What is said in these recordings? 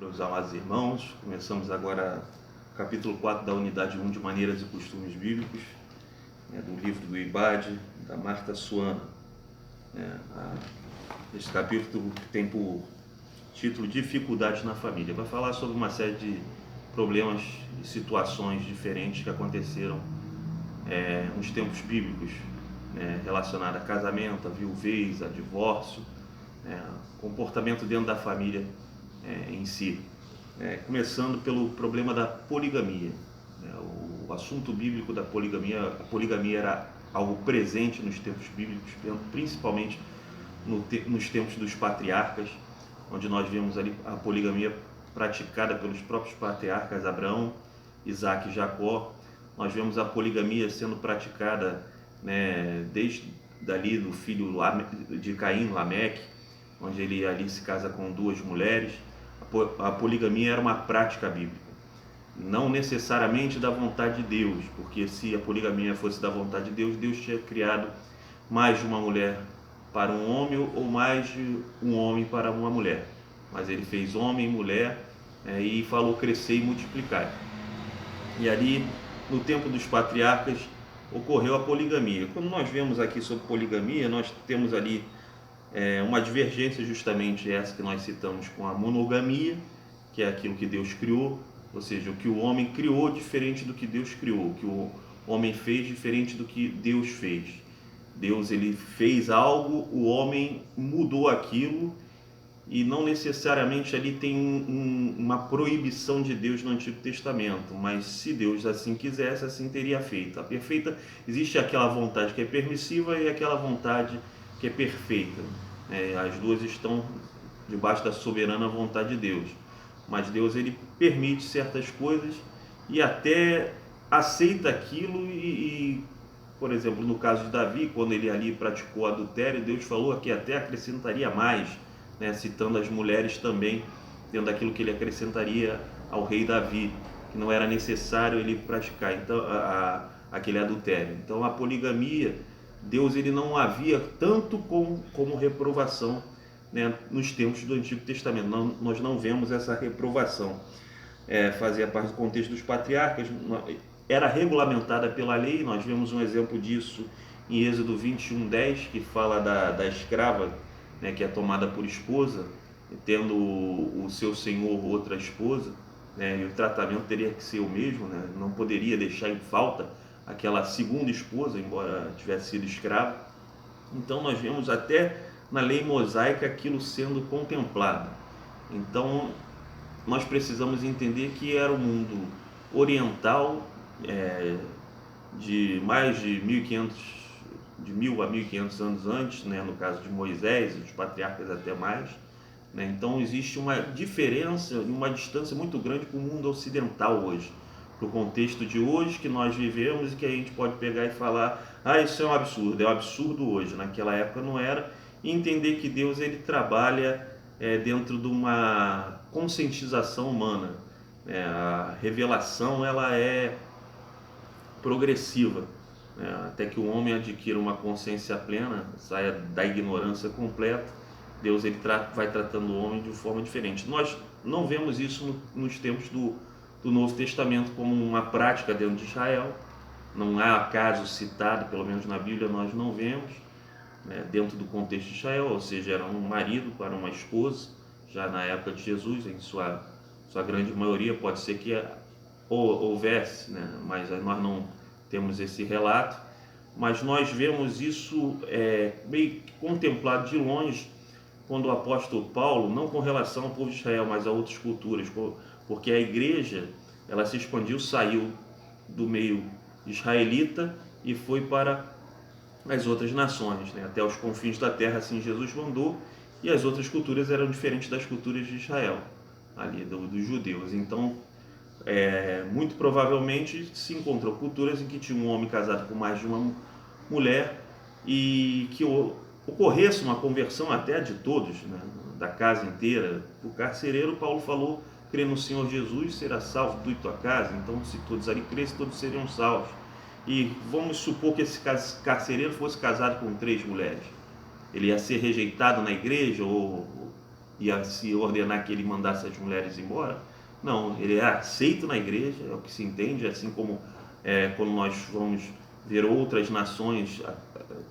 meus amados irmãos. Começamos agora o capítulo 4 da unidade 1 de Maneiras e Costumes Bíblicos, do livro do Ibade, da Marta Suana. Este capítulo tem por título Dificuldades na Família. Vai falar sobre uma série de problemas e situações diferentes que aconteceram nos tempos bíblicos, relacionados a casamento, a viuvez, a divórcio, comportamento dentro da família em si. Começando pelo problema da poligamia. O assunto bíblico da poligamia, a poligamia era algo presente nos tempos bíblicos, principalmente nos tempos dos patriarcas, onde nós vemos ali a poligamia praticada pelos próprios patriarcas Abraão, Isaac e Jacó. Nós vemos a poligamia sendo praticada desde dali do filho de Caim, Lameque, onde ele ali se casa com duas mulheres. A poligamia era uma prática bíblica, não necessariamente da vontade de Deus, porque se a poligamia fosse da vontade de Deus, Deus tinha criado mais de uma mulher para um homem ou mais de um homem para uma mulher, mas ele fez homem e mulher e falou crescer e multiplicar. E ali no tempo dos patriarcas ocorreu a poligamia. Quando nós vemos aqui sobre poligamia, nós temos ali uma divergência, justamente essa que nós citamos com a monogamia, que é aquilo que Deus criou, ou seja, o que o homem criou diferente do que Deus criou, o que o homem fez diferente do que Deus fez. Deus ele fez algo, o homem mudou aquilo, e não necessariamente ali tem uma proibição de Deus no Antigo Testamento, mas se Deus assim quisesse, assim teria feito. A perfeita, existe aquela vontade que é permissiva e aquela vontade que é perfeita. As duas estão debaixo da soberana vontade de Deus, mas Deus ele permite certas coisas e até aceita aquilo e por exemplo, no caso de Davi, quando ele ali praticou adultério, Deus falou que até acrescentaria mais, citando as mulheres também, dentro daquilo que ele acrescentaria ao rei Davi, que não era necessário ele praticar então, aquele adultério. Então a poligamia, Deus ele não havia tanto como reprovação nos tempos do Antigo Testamento. Nós não vemos essa reprovação. Fazia parte do contexto dos patriarcas, era regulamentada pela lei. Nós vemos um exemplo disso em Êxodo 21:10, que fala da escrava, que é tomada por esposa, tendo o seu senhor outra esposa, e o tratamento teria que ser o mesmo, não poderia deixar em falta aquela segunda esposa, embora tivesse sido escravo. Então nós vemos até na lei mosaica aquilo sendo contemplado. Então nós precisamos entender que era um mundo oriental, de mais de 1000 a 1500 anos antes, no caso de Moisés e dos patriarcas até mais. Então existe uma diferença, uma distância muito grande com o mundo ocidental hoje, para o contexto de hoje que nós vivemos, e que a gente pode pegar e falar, isso é um absurdo hoje, naquela época não era, e entender que Deus ele trabalha dentro de uma conscientização humana. A revelação ela é progressiva, até que o homem adquira uma consciência plena, saia da ignorância completa. Deus ele vai tratando o homem de forma diferente. Nós não vemos isso nos tempos do Novo Testamento como uma prática dentro de Israel. Não há caso citado, pelo menos na Bíblia nós não vemos, dentro do contexto de Israel, ou seja, era um marido para uma esposa, já na época de Jesus, em sua grande maioria. Pode ser que houvesse, mas nós não temos esse relato, mas nós vemos isso meio contemplado de longe quando o apóstolo Paulo, não com relação ao povo de Israel, mas a outras culturas, porque a igreja ela se expandiu, saiu do meio israelita e foi para as outras nações, até os confins da terra, assim Jesus mandou, e as outras culturas eram diferentes das culturas de Israel, ali dos judeus. Então muito provavelmente se encontrou culturas em que tinha um homem casado com mais de uma mulher, e que ocorresse uma conversão até de todos, da casa inteira. O carcereiro, Paulo falou, crê no Senhor Jesus, será salvo tu e tua casa. Então se todos ali crescem, todos seriam salvos. E vamos supor que esse carcereiro fosse casado com 3 mulheres, ele ia ser rejeitado na igreja, ou ia se ordenar que ele mandasse as mulheres embora. Não, ele é aceito na igreja, é o que se entende, assim como quando nós vamos ver outras nações,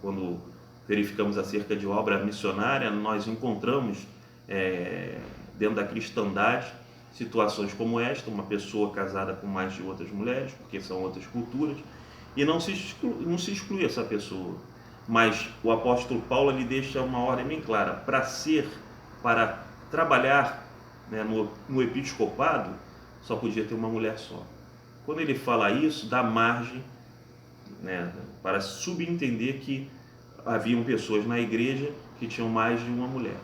quando verificamos acerca de obra missionária, nós encontramos dentro da cristandade situações como esta, uma pessoa casada com mais de outras mulheres, porque são outras culturas, e não se exclui essa pessoa. Mas o apóstolo Paulo ele deixa uma ordem bem clara: para trabalhar, né, no episcopado, só podia ter uma mulher só. Quando ele fala isso, dá margem, né, para subentender que haviam pessoas na igreja que tinham mais de uma mulher.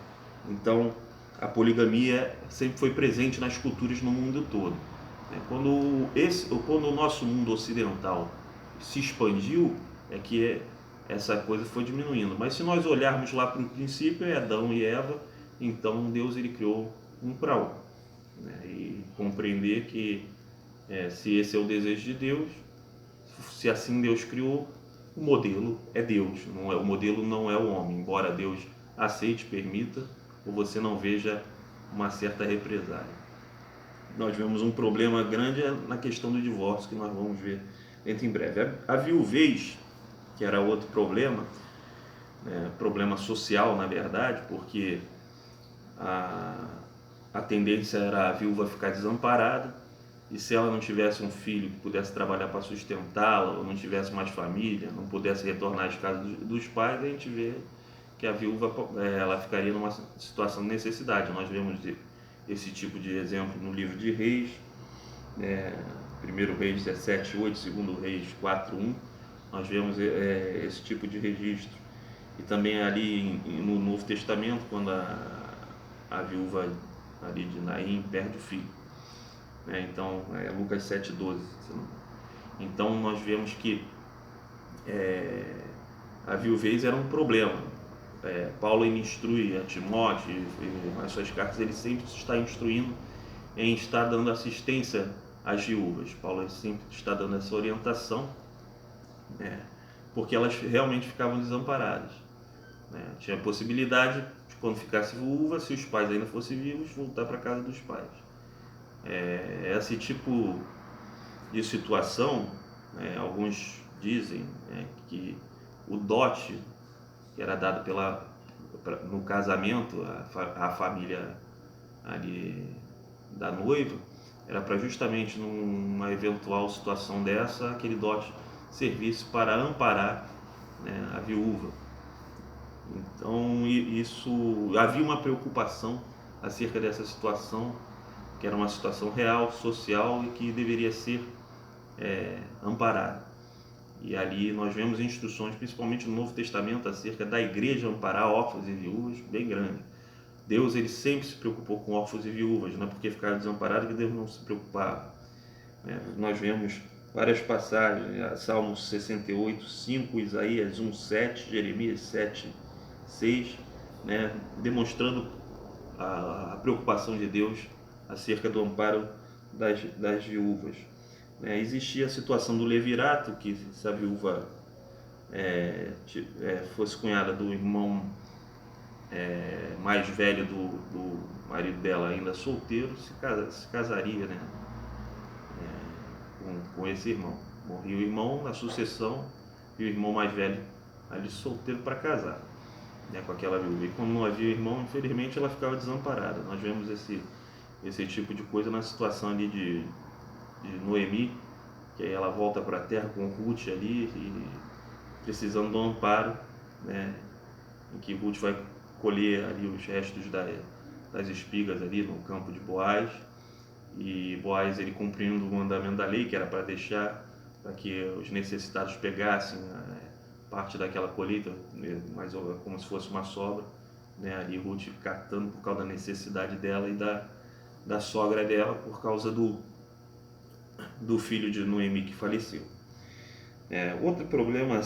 Então, a poligamia sempre foi presente nas culturas no mundo todo. Quando o nosso mundo ocidental se expandiu, é que essa coisa foi diminuindo. Mas se nós olharmos lá para o princípio, é Adão e Eva, então Deus ele criou um para um. E compreender que se esse é o desejo de Deus, se assim Deus criou, o modelo é Deus, o modelo não é o homem, embora Deus aceite, permita, ou você não veja uma certa represália. Nós vemos um problema grande na questão do divórcio, que nós vamos ver dentro em breve. A viuvez, que era outro problema, problema social na verdade, porque a tendência era a viúva ficar desamparada, e se ela não tivesse um filho que pudesse trabalhar para sustentá-la, ou não tivesse mais família, não pudesse retornar às casas dos pais, a gente vê que a viúva ela ficaria numa situação de necessidade. Nós vemos esse tipo de exemplo no livro de Reis, 1 Reis 17:8, 2 Reis 4:1, nós vemos esse tipo de registro. E também ali no Novo Testamento, quando a viúva ali de Naim perde o filho. Então, Lucas 7:12. Então, nós vemos que a viuvez era um problema. Paulo instrui a Timóteo, e nas suas cartas ele sempre está instruindo em estar dando assistência às viúvas. Paulo sempre está dando essa orientação, porque elas realmente ficavam desamparadas. Tinha a possibilidade de, quando ficasse viúva, se os pais ainda fossem vivos, voltar para a casa dos pais. Esse tipo de situação, alguns dizem que o dote que era dado no casamento, a família ali da noiva, era para justamente numa eventual situação dessa, aquele dote servisse para amparar a viúva. Então havia uma preocupação acerca dessa situação, que era uma situação real, social e que deveria ser amparada. E ali nós vemos instruções, principalmente no Novo Testamento, acerca da igreja amparar órfãos e viúvas, bem grande. Deus ele sempre se preocupou com órfãos e viúvas, não é porque ficaram desamparados que Deus não se preocupava. Nós vemos várias passagens, Salmos 68:5, Isaías 1:7, Jeremias 7:6, demonstrando a preocupação de Deus acerca do amparo das viúvas. Existia a situação do levirato, que se a viúva fosse cunhada do irmão mais velho do marido dela, ainda solteiro, se casaria com esse irmão. Morria o irmão na sucessão e o irmão mais velho ali solteiro para casar com aquela viúva. E quando não havia irmão, infelizmente ela ficava desamparada. Nós vemos esse tipo de coisa na situação ali de Noemi, que aí ela volta para a terra com Ruth ali, e precisando do amparo, em que Ruth vai colher ali os restos das espigas ali no campo de Boaz, e Boaz ele cumprindo o mandamento da lei, que era para deixar para que os necessitados pegassem parte daquela colheita, mas como se fosse uma sobra, ali Ruth catando por causa da necessidade dela e da sogra dela, por causa do filho de Noemi que faleceu. Outro problema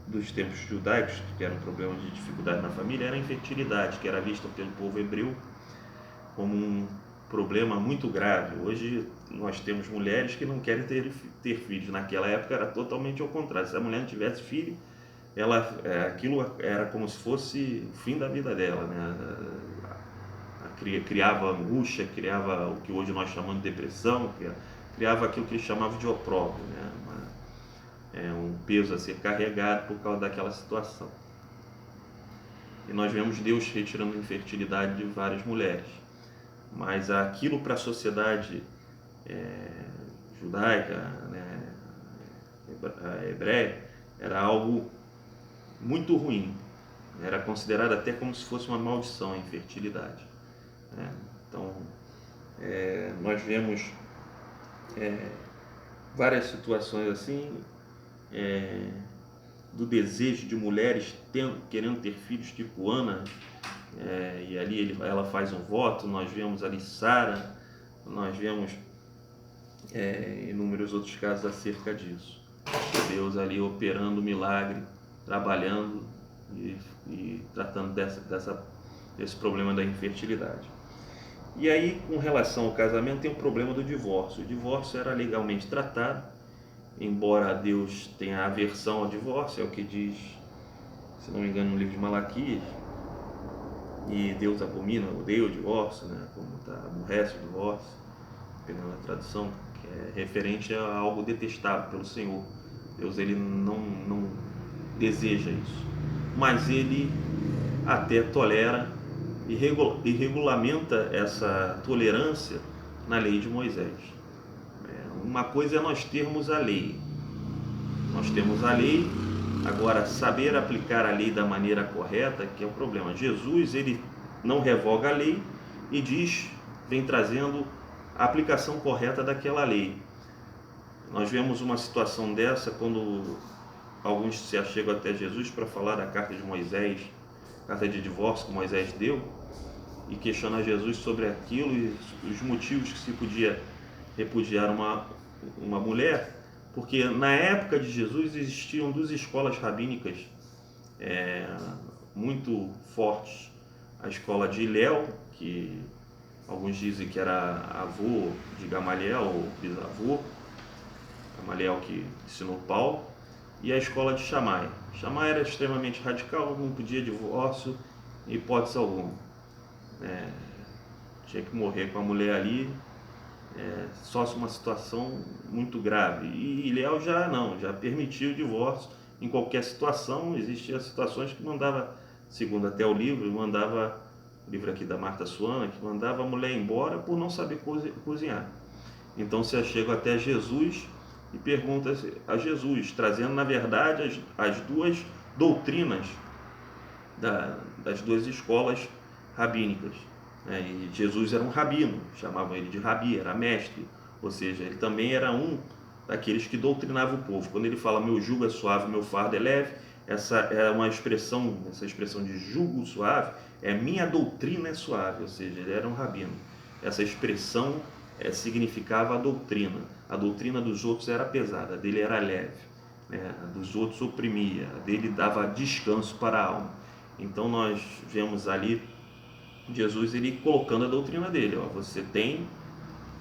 dos tempos judaicos, que era um problema de dificuldade na família, era a infertilidade, que era vista pelo povo hebreu como um problema muito grave. Hoje nós temos mulheres que não querem ter filhos. Naquela época era totalmente ao contrário. Se a mulher não tivesse filho, aquilo era como se fosse o fim da vida dela, criava angústia, criava o que hoje nós chamamos de depressão, criava aquilo que eles chamavam de opróbrio, né? Um peso a ser carregado por causa daquela situação. E nós vemos Deus retirando a infertilidade de várias mulheres, mas aquilo para a sociedade judaica, né, hebreia, era algo muito ruim, era considerado até como se fosse uma maldição a infertilidade, né? Então, nós vemos várias situações assim, do desejo de mulheres querendo ter filhos, tipo Ana, e ali ela faz um voto. Nós vemos ali Sara, nós vemos inúmeros outros casos acerca disso. Deus ali operando o milagre, trabalhando e tratando desse problema da infertilidade. E aí, com relação ao casamento, tem o problema do divórcio. O divórcio era legalmente tratado, embora Deus tenha aversão ao divórcio, é o que diz, se não me engano, no livro de Malaquias, e Deus abomina, odeia o divórcio, né? Como aborrece o divórcio, dependendo da tradução, que é referente a algo detestável pelo Senhor. Deus, ele não deseja isso, mas ele até tolera e regulamenta essa tolerância na lei de Moisés. Uma coisa é nós termos a lei, agora saber aplicar a lei da maneira correta que é o problema. Jesus, ele não revoga a lei e vem trazendo a aplicação correta daquela lei. Nós vemos uma situação dessa quando alguns se achegam até Jesus para falar da carta de Moisés, carta de divórcio que Moisés deu, e questiona Jesus sobre aquilo e os motivos que se podia repudiar uma mulher, porque na época de Jesus existiam duas escolas rabínicas muito fortes. A escola de Hilel, que alguns dizem que era avô de Gamaliel, ou bisavô, Gamaliel que ensinou Paulo, e a escola de Shammai. Shammai era extremamente radical, não podia divórcio em hipótese alguma. Tinha que morrer com a mulher ali, só se uma situação muito grave. E Hilel já permitiu o divórcio em qualquer situação. Existiam situações que mandava, segundo até o livro livro aqui da Marta Suana, que mandava a mulher embora por não saber cozinhar. Então se achega até Jesus e pergunta a Jesus, trazendo na verdade as duas doutrinas das duas escolas rabínicas. E Jesus era um rabino, chamavam ele de rabi, era mestre, ou seja, ele também era um daqueles que doutrinava o povo. Quando ele fala meu jugo é suave, meu fardo é leve, essa expressão de jugo suave é minha doutrina é suave, ou seja, ele era um rabino. Essa expressão significava a doutrina dos outros era pesada, a dele era leve, né? A dos outros oprimia, a dele dava descanso para a alma. Então nós vemos ali Jesus ele colocando a doutrina dele, você tem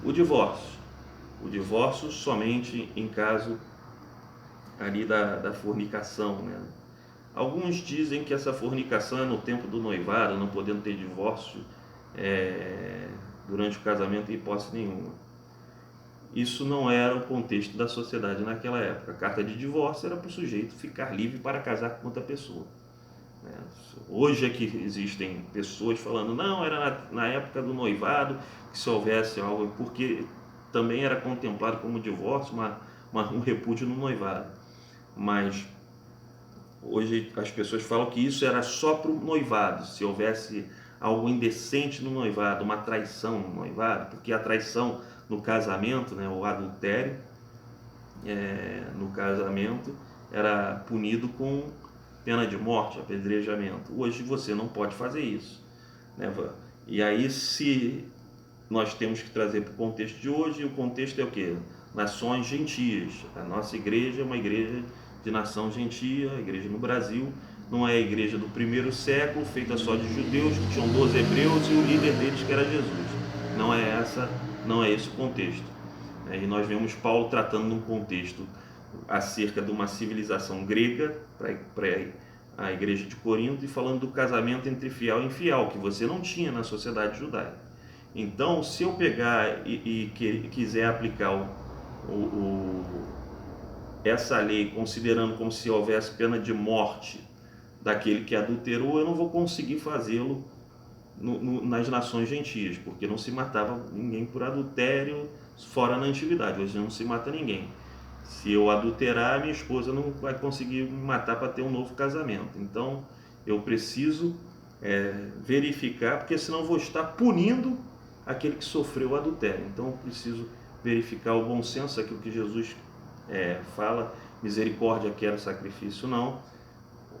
o divórcio somente em caso ali da fornicação, né? Alguns dizem que essa fornicação é no tempo do noivado, não podendo ter divórcio durante o casamento em hipótese nenhuma. Isso não era o contexto da sociedade naquela época. A carta de divórcio era para o sujeito ficar livre para casar com outra pessoa. Hoje é que existem pessoas falando, não, era na época do noivado que se houvesse algo, porque também era contemplado como divórcio, um repúdio no noivado. Mas hoje as pessoas falam que isso era só para o noivado, se houvesse algo indecente no noivado, uma traição no noivado, porque a traição no casamento, né, o adultério no casamento era punido com pena de morte, apedrejamento. Hoje você não pode fazer isso, né? E aí se nós temos que trazer para o contexto de hoje, e o contexto é o quê? Nações gentias. A nossa igreja é uma igreja de nação gentia, a igreja no Brasil não é a igreja do primeiro século, feita só de judeus, que tinham 12 hebreus e o líder deles que era Jesus. Não é esse o contexto. E nós vemos Paulo tratando num contexto acerca de uma civilização grega à igreja de Corinto e falando do casamento entre fiel e infiel, que você não tinha na sociedade judaica. Então, se eu pegar e quiser aplicar essa lei considerando como se houvesse pena de morte daquele que adulterou, eu não vou conseguir fazê-lo nas nações gentias, porque não se matava ninguém por adultério fora na antiguidade. Hoje não se mata ninguém. Se eu adulterar, minha esposa não vai conseguir me matar para ter um novo casamento. Então eu preciso verificar, porque senão eu vou estar punindo aquele que sofreu o adultério. Então eu preciso verificar o bom senso, aquilo que Jesus fala: misericórdia quero, sacrifício não.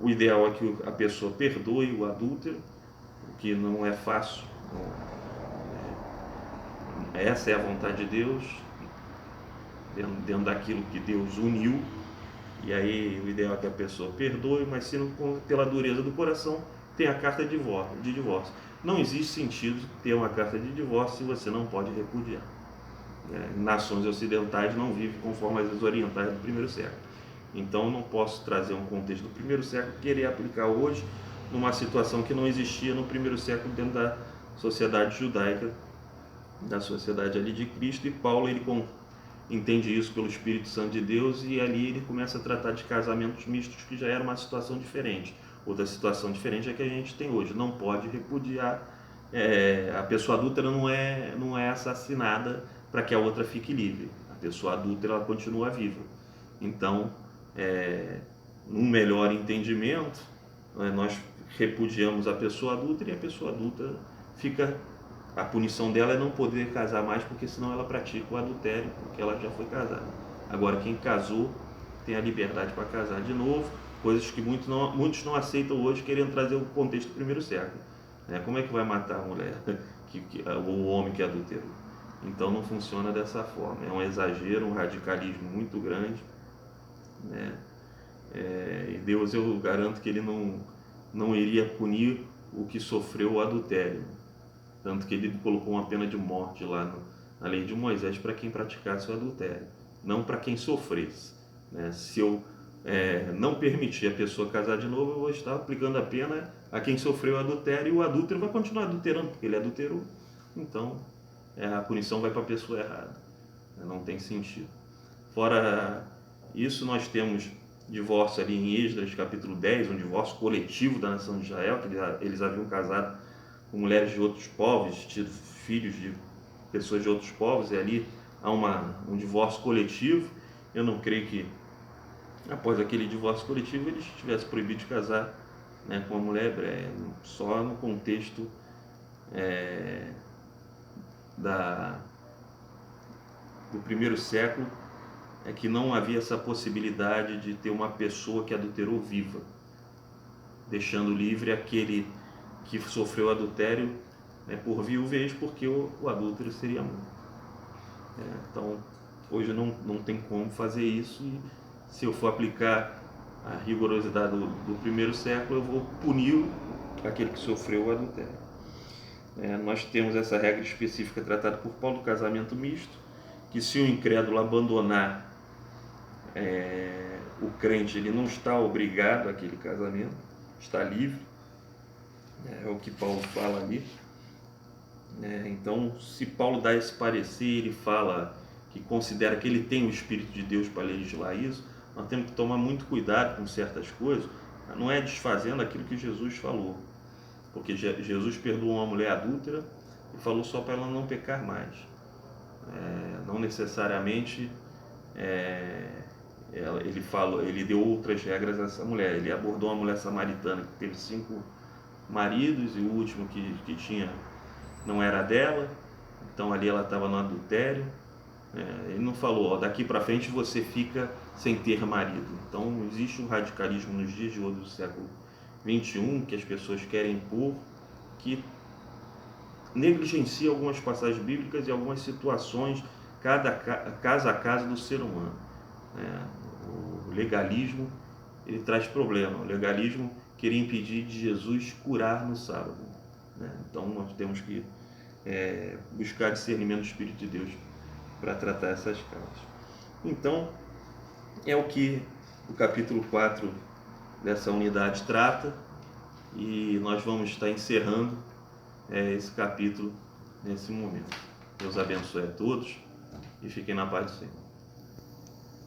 O ideal é que a pessoa perdoe o adúltero, o que não é fácil. Essa é a vontade de Deus, dentro daquilo que Deus uniu. E aí o ideal é que a pessoa perdoe, mas se não, pela dureza do coração, tem a carta de divórcio. Não existe sentido ter uma carta de divórcio se você não pode repudiar. Nações ocidentais não vivem conforme as orientais do primeiro século. Então eu não posso trazer um contexto do primeiro século e querer aplicar hoje numa situação que não existia no primeiro século dentro da sociedade judaica, da sociedade ali de Cristo. E Paulo ele entende isso pelo Espírito Santo de Deus, e ali ele começa a tratar de casamentos mistos, que já era uma situação diferente. Outra situação diferente é que a gente tem hoje: não pode repudiar, a pessoa adúltera não é assassinada para que a outra fique livre. A pessoa adúltera ela continua viva. Então, num melhor entendimento, nós repudiamos a pessoa adúltera, e a pessoa adúltera fica, a punição dela é não poder casar mais, porque senão ela pratica o adultério, porque ela já foi casada. Agora quem casou tem a liberdade para casar de novo, coisas que muitos não aceitam hoje, querendo trazer o contexto do primeiro século. Como é que vai matar a mulher, o homem que adulterou? Então não funciona dessa forma, é um exagero, um radicalismo muito grande, e Deus, eu garanto que ele não iria punir o que sofreu o adultério, tanto que ele colocou uma pena de morte lá na lei de Moisés para quem praticasse o adultério, não para quem sofresse. Se eu não permitir a pessoa casar de novo, eu vou estar aplicando a pena a quem sofreu o adultério, e o adúltero vai continuar adulterando, porque ele adulterou. Então a punição vai para a pessoa errada, não tem sentido. Fora isso, nós temos divórcio ali em Esdras capítulo 10, um divórcio coletivo da nação de Israel, que eles haviam casado com mulheres de outros povos, tido filhos de pessoas de outros povos, e ali há um divórcio coletivo. Eu não creio que após aquele divórcio coletivo eles tivessem proibido de casar com uma mulher hebreia, só no contexto do primeiro século é que não havia essa possibilidade de ter uma pessoa que adulterou viva, deixando livre aquele que sofreu adultério por viuvez, porque o adúltero seria morto. Então hoje não tem como fazer isso, e se eu for aplicar a rigorosidade do primeiro século, eu vou punir aquele que sofreu o adultério. Nós temos essa regra específica tratada por Paulo do casamento misto, que se o incrédulo abandonar o crente, ele não está obrigado àquele casamento, está livre, é o que Paulo fala ali. Então, se Paulo dá esse parecer, ele fala que considera que ele tem o Espírito de Deus para legislar isso, nós temos que tomar muito cuidado com certas coisas, não é desfazendo aquilo que Jesus falou, porque Jesus perdoou uma mulher adúltera e falou só para ela não pecar mais. Não necessariamente ele deu outras regras a essa mulher. Ele abordou uma mulher samaritana que teve 5 maridos, e o último que tinha não era dela, então ali ela estava no adultério. Ele não falou, daqui para frente você fica sem ter marido. Então existe um radicalismo nos dias de hoje do século 21 que as pessoas querem impor, que negligencia algumas passagens bíblicas e algumas situações, caso a caso do ser humano. O legalismo ele traz problema. O legalismo queria impedir de Jesus curar no sábado. Então nós temos que buscar discernimento do Espírito de Deus para tratar essas causas. Então é o que o capítulo 4 dessa unidade trata, e nós vamos estar encerrando esse capítulo nesse momento. Deus abençoe a todos e fiquem na paz do Senhor.